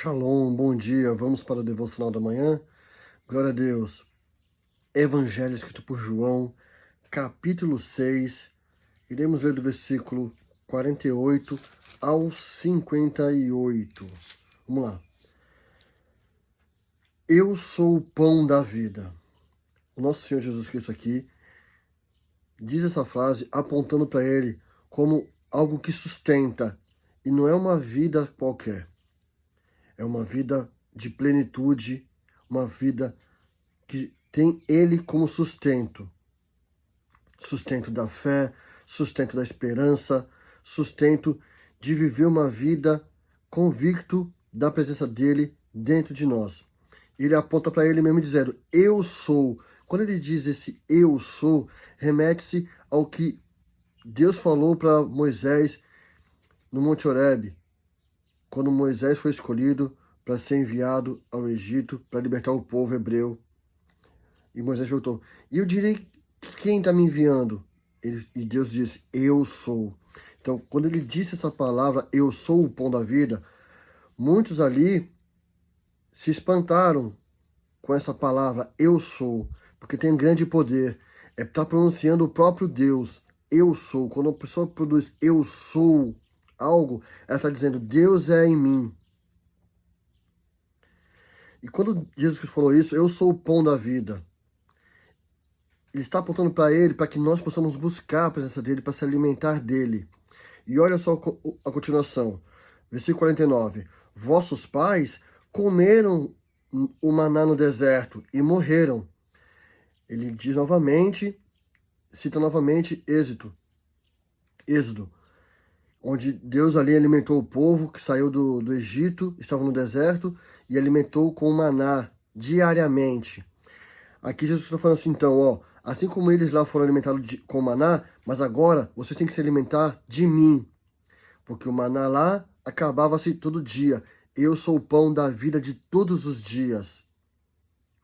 Shalom, bom dia. Vamos para o devocional da manhã. Glória a Deus. Evangelho escrito por João, capítulo 6. Iremos ler do versículo 48 ao 58. Vamos lá. Eu sou o pão da vida. O nosso Senhor Jesus Cristo aqui diz essa frase apontando para ele como algo que sustenta. E não é uma vida qualquer. É uma vida de plenitude, uma vida que tem Ele como sustento. Sustento da fé, sustento da esperança, sustento de viver uma vida convicto da presença dEle dentro de nós. Ele aponta para Ele mesmo dizendo, eu sou. Quando ele diz esse eu sou, remete-se ao que Deus falou para Moisés no Monte Horebe, quando Moisés foi escolhido para ser enviado ao Egito para libertar o povo hebreu. E Moisés perguntou, e eu direi quem está me enviando? E Deus disse, eu sou. Então, quando ele disse essa palavra, eu sou o pão da vida, muitos ali se espantaram com essa palavra, eu sou, porque tem grande poder. É estar pronunciando o próprio Deus, eu sou. Quando a pessoa produz eu sou algo, ela está dizendo, Deus é em mim. E quando Jesus Cristo falou isso, eu sou o pão da vida. Ele está apontando para ele, para que nós possamos buscar a presença dele, para se alimentar dele. E olha só a continuação. Versículo 49. Vossos pais comeram o maná no deserto e morreram. Ele diz novamente, cita novamente Êxodo, onde Deus ali alimentou o povo que saiu do Egito, estava no deserto, e alimentou com maná diariamente. Aqui Jesus está falando assim, então, ó, assim como eles lá foram alimentados com maná, mas agora vocês têm que se alimentar de mim. Porque o maná lá acabava-se todo dia. Eu sou o pão da vida de todos os dias.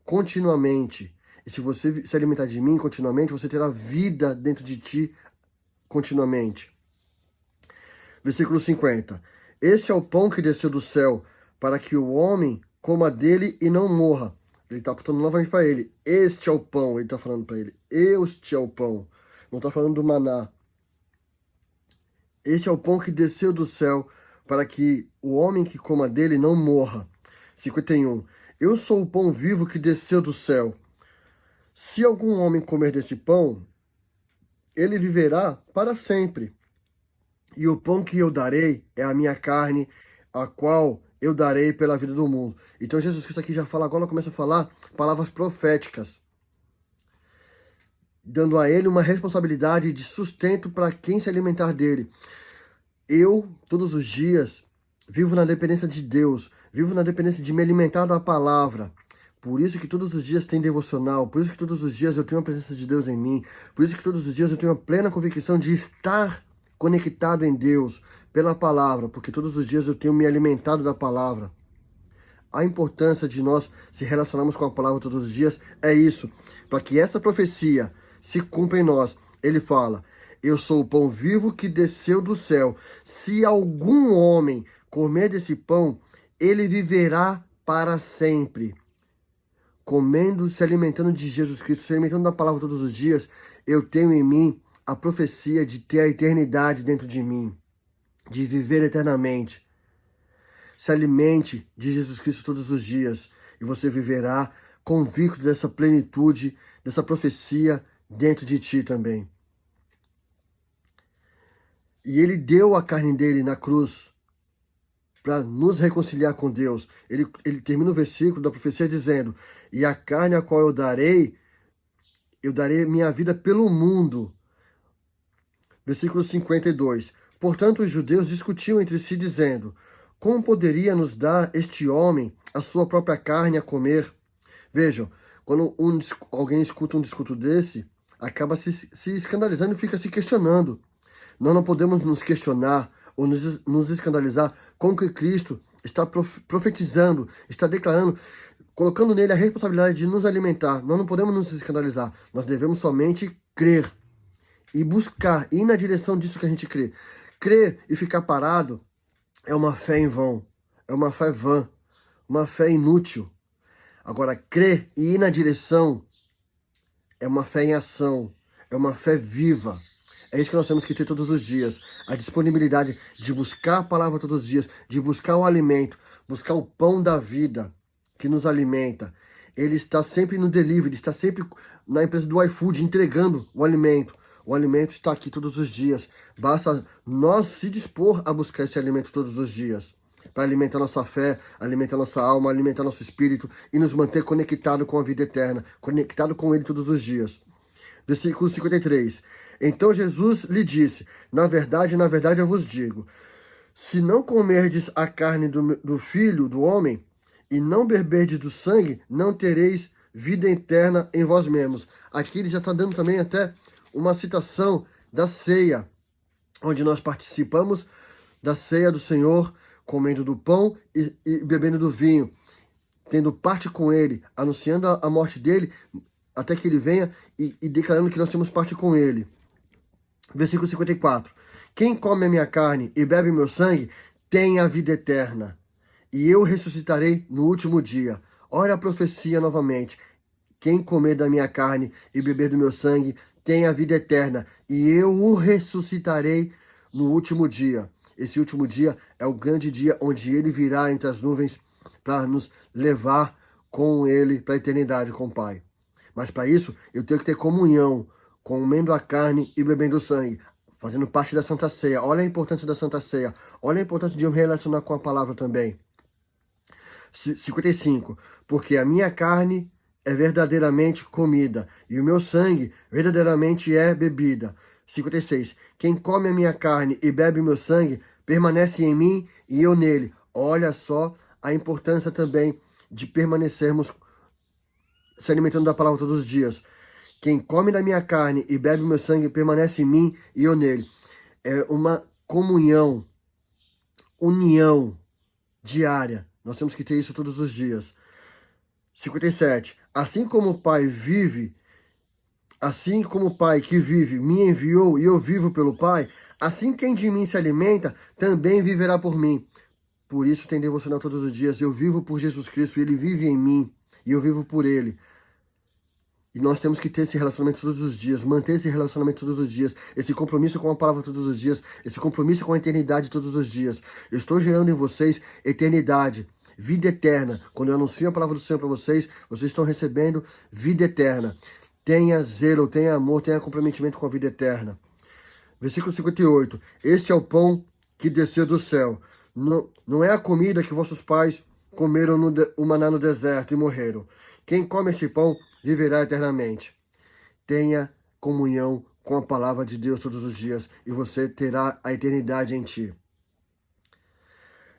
Continuamente. E se você se alimentar de mim continuamente, você terá vida dentro de ti continuamente. Versículo 50. Este é o pão que desceu do céu, para que o homem coma dele e não morra. Ele está apontando novamente para ele. Este é o pão. Ele está falando para ele. Este é o pão. Não está falando do maná. Este é o pão que desceu do céu, para que o homem que coma dele não morra. 51. Eu sou o pão vivo que desceu do céu. Se algum homem comer desse pão, ele viverá para sempre. E o pão que eu darei é a minha carne, a qual eu darei pela vida do mundo. Então Jesus Cristo aqui já fala, agora começa a falar palavras proféticas, dando a ele uma responsabilidade de sustento para quem se alimentar dele. Eu, todos os dias, vivo na dependência de Deus, vivo na dependência de me alimentar da palavra. Por isso que todos os dias tem devocional, por isso que todos os dias eu tenho a presença de Deus em mim, por isso que todos os dias eu tenho a plena convicção de estar conectado em Deus pela palavra, porque todos os dias eu tenho me alimentado da palavra. A importância de nós se relacionarmos com a palavra todos os dias é isso, para que essa profecia se cumpra em nós. Ele fala, eu sou o pão vivo que desceu do céu. Se algum homem comer desse pão, ele viverá para sempre. Comendo, se alimentando de Jesus Cristo, se alimentando da palavra todos os dias, eu tenho em mim a profecia de ter a eternidade dentro de mim, de viver eternamente. Se alimente de Jesus Cristo todos os dias e você viverá convicto dessa plenitude, dessa profecia dentro de ti também. E ele deu a carne dele na cruz para nos reconciliar com Deus. Ele termina o versículo da profecia dizendo, e a carne a qual eu darei minha vida pelo mundo. Versículo 52. Portanto, os judeus discutiam entre si, dizendo, como poderia nos dar este homem a sua própria carne a comer? Vejam, quando alguém escuta um discurso desse, acaba se escandalizando e fica se questionando. Nós não podemos nos questionar ou nos escandalizar com o que Cristo está profetizando, está declarando, colocando nele a responsabilidade de nos alimentar. Nós não podemos nos escandalizar, nós devemos somente crer e buscar, ir na direção disso que a gente crê. Crer e ficar parado é uma fé em vão, é uma fé vã, uma fé inútil. Agora, crer e ir na direção é uma fé em ação, é uma fé viva. É isso que nós temos que ter todos os dias. A disponibilidade de buscar a palavra todos os dias, de buscar o alimento, buscar o pão da vida que nos alimenta. Ele está sempre no delivery, está sempre na empresa do iFood entregando o alimento. O alimento está aqui todos os dias. Basta nós se dispor a buscar esse alimento todos os dias, para alimentar nossa fé, alimentar nossa alma, alimentar nosso espírito e nos manter conectado com a vida eterna, conectado com Ele todos os dias. Versículo 53. Então Jesus lhe disse, na verdade eu vos digo, se não comerdes a carne do Filho do Homem e não beberdes do sangue, não tereis vida eterna em vós mesmos. Aqui ele já está dando também até uma citação da ceia, onde nós participamos da ceia do Senhor, comendo do pão e bebendo do vinho, tendo parte com ele, anunciando a morte dele, até que ele venha e declarando que nós temos parte com ele. Versículo 54. Quem come a minha carne e bebe o meu sangue, tem a vida eterna, e eu ressuscitarei no último dia. Olha a profecia novamente. Quem comer da minha carne e beber do meu sangue, tem a vida eterna, e eu o ressuscitarei no último dia. Esse último dia é o grande dia onde ele virá entre as nuvens para nos levar com ele para a eternidade com o Pai. Mas para isso, eu tenho que ter comunhão, comendo a carne e bebendo o sangue, fazendo parte da Santa Ceia. Olha a importância da Santa Ceia. Olha a importância de eu me relacionar com a palavra também. 55. Porque a minha carne é verdadeiramente comida, e o meu sangue verdadeiramente é bebida. 56. Quem come a minha carne e bebe o meu sangue, permanece em mim e eu nele. Olha só a importância também de permanecermos se alimentando da palavra todos os dias. Quem come da minha carne e bebe o meu sangue, permanece em mim e eu nele. É uma comunhão, união diária. Nós temos que ter isso todos os dias. 57. Assim como o Pai que vive me enviou e eu vivo pelo Pai, assim quem de mim se alimenta também viverá por mim. Por isso tem devocional todos os dias. Eu vivo por Jesus Cristo, Ele vive em mim e eu vivo por Ele. E nós temos que ter esse relacionamento todos os dias, manter esse relacionamento todos os dias, esse compromisso com a palavra todos os dias, esse compromisso com a eternidade todos os dias. Eu estou gerando em vocês eternidade, vida eterna. Quando eu anuncio a palavra do Senhor para vocês, vocês estão recebendo vida eterna. Tenha zelo, tenha amor, tenha comprometimento com a vida eterna. Versículo 58. Este é o pão que desceu do céu. Não é a comida que vossos pais comeram o maná no deserto e morreram. Quem come este pão viverá eternamente. Tenha comunhão com a palavra de Deus todos os dias e você terá a eternidade em ti.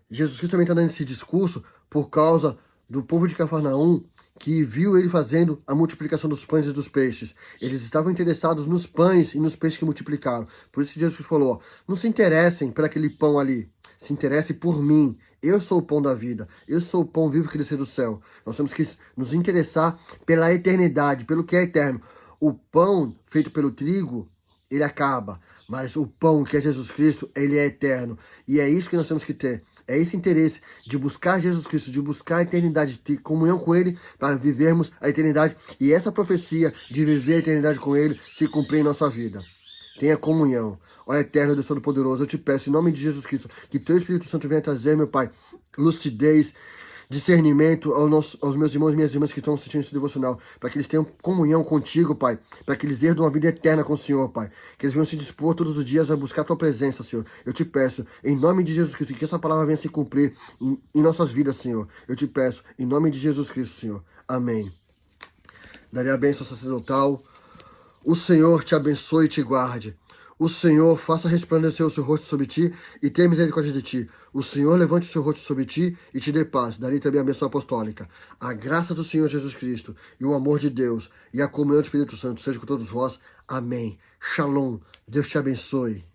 Jesus Cristo também está dando esse discurso por causa do povo de Cafarnaum, que viu ele fazendo a multiplicação dos pães e dos peixes. Eles estavam interessados nos pães e nos peixes que multiplicaram. Por isso Jesus falou, não se interessem por aquele pão ali, se interessem por mim. Eu sou o pão da vida, eu sou o pão vivo que desceu do céu. Nós temos que nos interessar pela eternidade, pelo que é eterno. O pão feito pelo trigo, ele acaba, mas o pão que é Jesus Cristo, ele é eterno. E é isso que nós temos que ter. É esse interesse de buscar Jesus Cristo, de buscar a eternidade, de ter comunhão com Ele para vivermos a eternidade. E essa profecia de viver a eternidade com Ele se cumprir em nossa vida. Tenha comunhão. Ó Eterno Deus Todo-Poderoso, eu te peço em nome de Jesus Cristo que Teu Espírito Santo venha trazer, meu Pai, lucidez, discernimento aos meus irmãos e minhas irmãs que estão assistindo esse devocional, para que eles tenham comunhão contigo, Pai, para que eles herdem uma vida eterna com o Senhor, Pai, que eles venham se dispor todos os dias a buscar a Tua presença, Senhor. Eu te peço, em nome de Jesus Cristo, que essa palavra venha se cumprir em nossas vidas, Senhor. Eu te peço, em nome de Jesus Cristo, Senhor. Amém. Daria a bênção sacerdotal. O Senhor te abençoe e te guarde. O Senhor faça resplandecer o seu rosto sobre ti e tenha misericórdia de ti. O Senhor levante o seu rosto sobre ti e te dê paz. Daria também a bênção apostólica. A graça do Senhor Jesus Cristo e o amor de Deus e a comunhão do Espírito Santo seja com todos vós. Amém. Shalom. Deus te abençoe.